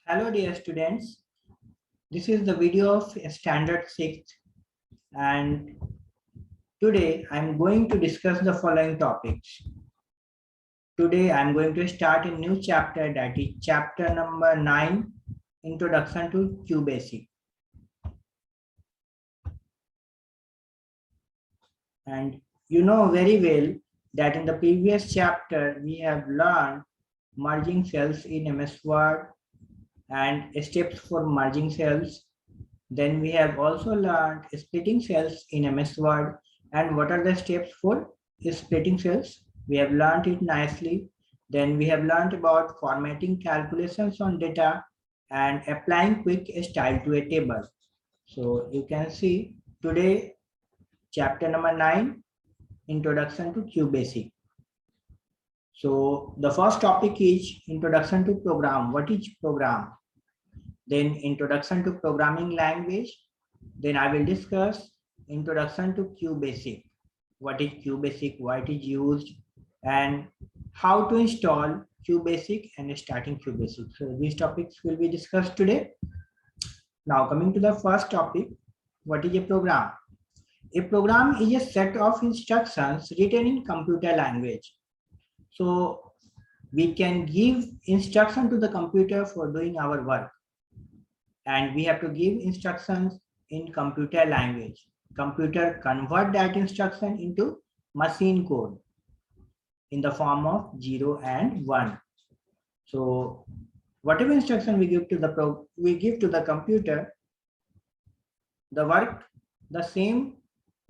Hello dear students, this is the video of standard 6th and today I am going to discuss the following topics. Today I am going to start a new chapter, that is chapter number 9, Introduction to QBasic. And you know very well that in the previous chapter we have learned merging cells in MS Word and steps for merging cells. Then we have also learned splitting cells in MS Word and what are the steps for splitting cells. We have learned it nicely. Then we have learned about formatting calculations on data and applying quick style to a table. So you can see today chapter number 9, Introduction to QBasic. So the first topic is Introduction to Program. What is program? Then Introduction to Programming Language. Then I will discuss Introduction to QBasic. What is QBasic, why it is used, and how to install QBasic and starting QBasic. So these topics will be discussed today. Now coming to the first topic, what is a program? A program is a set of instructions written in computer language. So we can give instruction to the computer for doing our work. And we have to give instructions in computer language. Computer convert that instruction into machine code in the form of 0 and 1. So whatever instruction we give to the computer, the same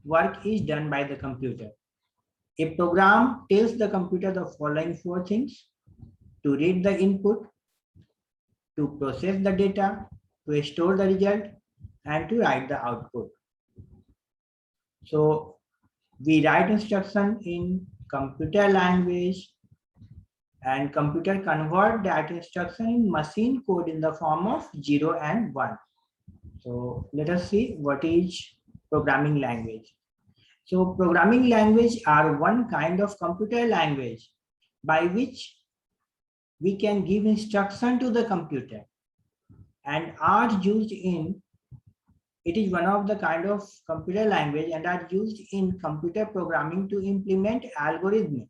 work is done by the computer. A program tells the computer the following 4 things: to read the input, to process the data, to store the result, and to write the output. So we write instruction in computer language and computer convert that instruction in machine code in the form of 0 and 1. So let us see what is programming language. So programming language are one kind of computer language by which we can give instruction to the computer and are used in, it is one of the kind of computer language and are used in computer programming to implement algorithm.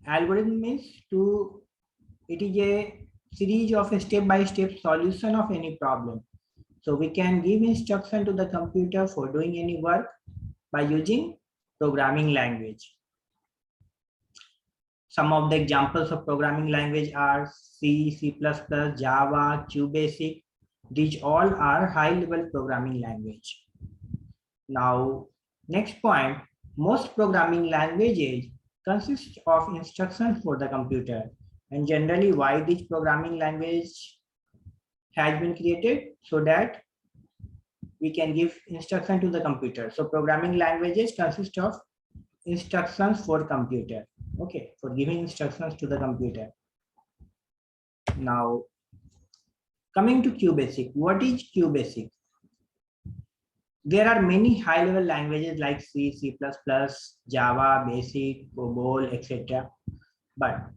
Algorithm means it is a series of step-by-step solution of any problem. So we can give instruction to the computer for doing any work by using programming language. Some of the examples of programming language are C, C++, Java, QBasic. These all are high-level programming language. Now, next point, most programming languages consist of instructions for the computer. And generally, why this programming language has been created? So that we can give instruction to the computer. So programming languages consist of instructions for computer. Okay, for giving instructions to the computer. Now, coming to QBasic, what is QBasic? There are many high-level languages like C, C++, Java, Basic, COBOL, etc. But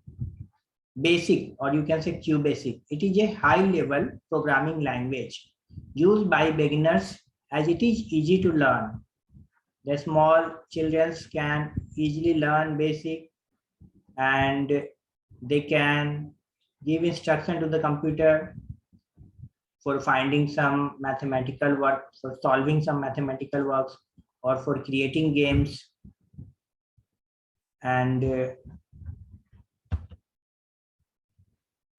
Basic, or you can say QBasic, it is a high-level programming language used by beginners as it is easy to learn. The small children can easily learn Basic and they can give instruction to the computer for finding some mathematical work, for solving some mathematical works, or for creating games. And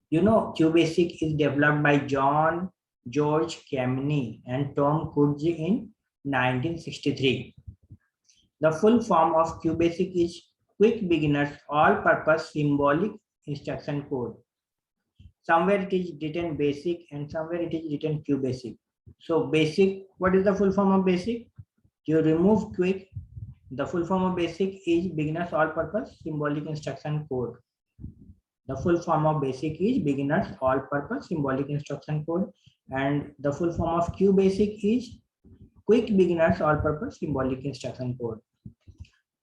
you know, QBasic is developed by John George Kameny and Tom Kurtz in 1963. The full form of QBasic is Quick Beginners All-Purpose Symbolic Instruction Code. Somewhere it is written Basic and somewhere it is written QBasic. So Basic, what is the full form of Basic? You remove Quick. The full form of Basic is Beginners All-Purpose Symbolic Instruction Code. The full form of Basic is Beginners All-Purpose Symbolic Instruction Code, and the full form of QBasic is Quick Beginners All-Purpose Symbolic Instruction Code.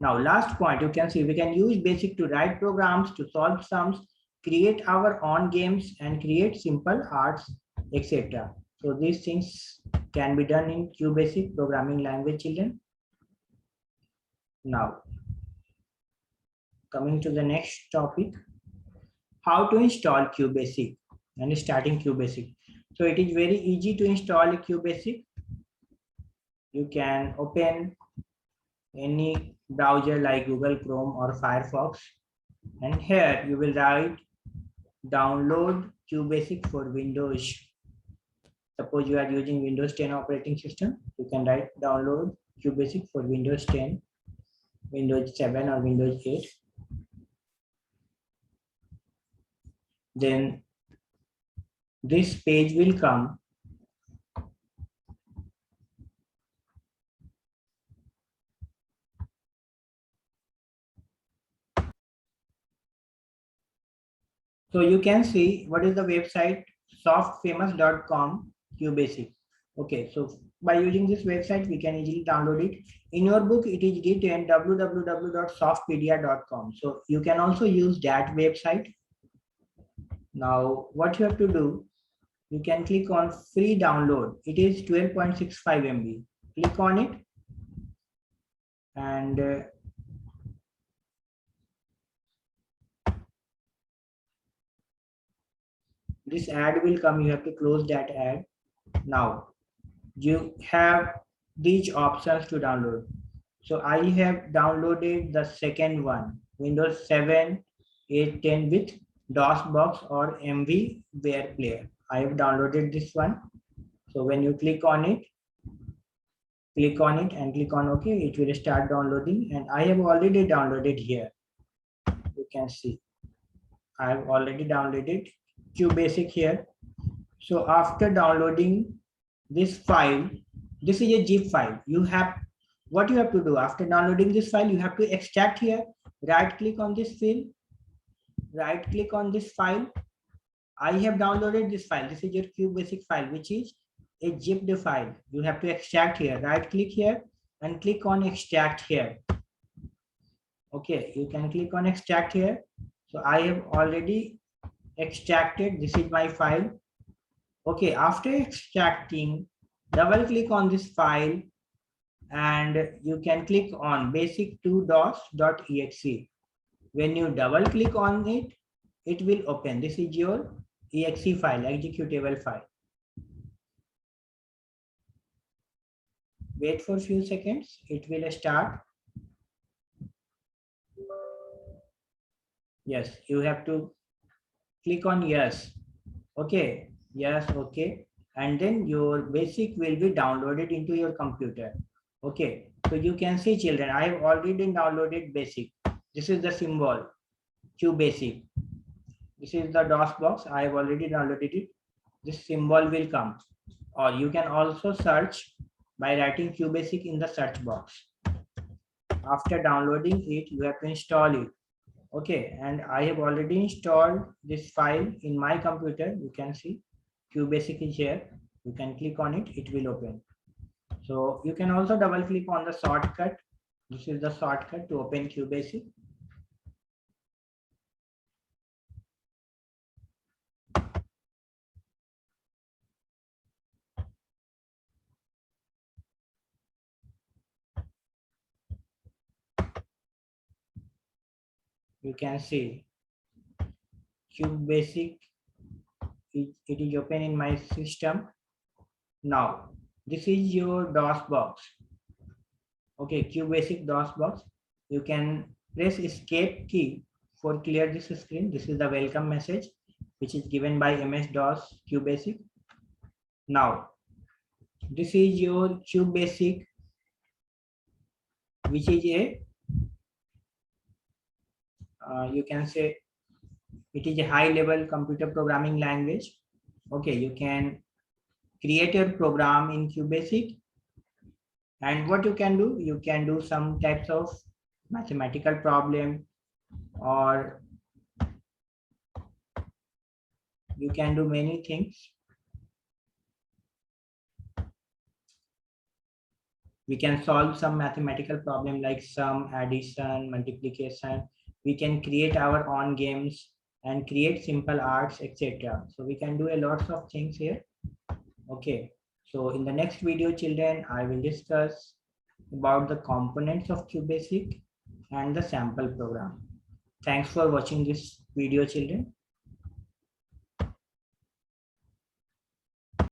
Now, last point, you can see we can use Basic to write programs, to solve sums, create our own games and create simple arts, etc. So these things can be done in QBasic programming language, children. Now, coming to the next topic, how to install QBasic and starting QBasic. So it is very easy to install QBasic. You can open any browser like Google Chrome or Firefox, and here you will write download QBasic for Windows. Suppose you are using Windows 10 operating system, you can write download QBasic for Windows 10, Windows 7 or Windows 8. Then this page will come. So you can see what is the website, softfamous.com QBasic. Okay, so by using this website, we can easily download it. In your book, it is written www.softpedia.com. So you can also use that website. Now, what you have to do, you can click on free download. It is 12.65 MB. Click on it, and this ad will come. You have to close that ad. Now you have these options to download. So I have downloaded the second one, Windows 7, 8, 10 with DOSBox or MVWare player. I have downloaded this one. So when you click on it and click on OK, it will start downloading, and I have already downloaded here. You can see I have already downloaded QBasic here. So after downloading this file, this is a zip file. What you have to do after downloading this file, you have to extract here. Right click on this file. Right click on this file. I have downloaded this file. This is your QBasic file, which is a zipped file. You have to extract here. Right click here and click on extract here. Okay, you can click on extract here. So I have already extracted. This is my file. Okay, after extracting, double click on this file and you can click on basic2dos.exe. When you double click on it, it will open. This is your exe file, executable file. Wait for a few seconds, it will start. Yes, you have to click on yes. Okay, yes, okay. And then your basic will be downloaded into your computer. Okay, so you can see, children, I have already downloaded basic. This is the symbol, QBasic. This is the DOS box. I have already downloaded it. This symbol will come. Or you can also search by writing QBasic in the search box. After downloading it, you have to install it. Okay, and I have already installed this file in my computer. You can see QBasic is here. You can click on it, it will open. So you can also double click on the shortcut. This is the shortcut to open QBasic. You can see QBasic, it is open in my system. Now this is your DOS box. Okay, QBasic DOS box. You can press escape key for clear this screen. This is the welcome message which is given by MS-DOS QBasic. Now this is your QBasic, which is a you can say it is a high level computer programming language. Okay, you can create your program in QBasic, and what you can do some types of mathematical problem, or you can do many things. We can solve some mathematical problem like sum, addition, multiplication. We can create our own games. and create simple arts, etc. So we can do a lots of things here. Okay. So in the next video, children, I will discuss about the components of QBasic and the sample program. Thanks for watching this video, children.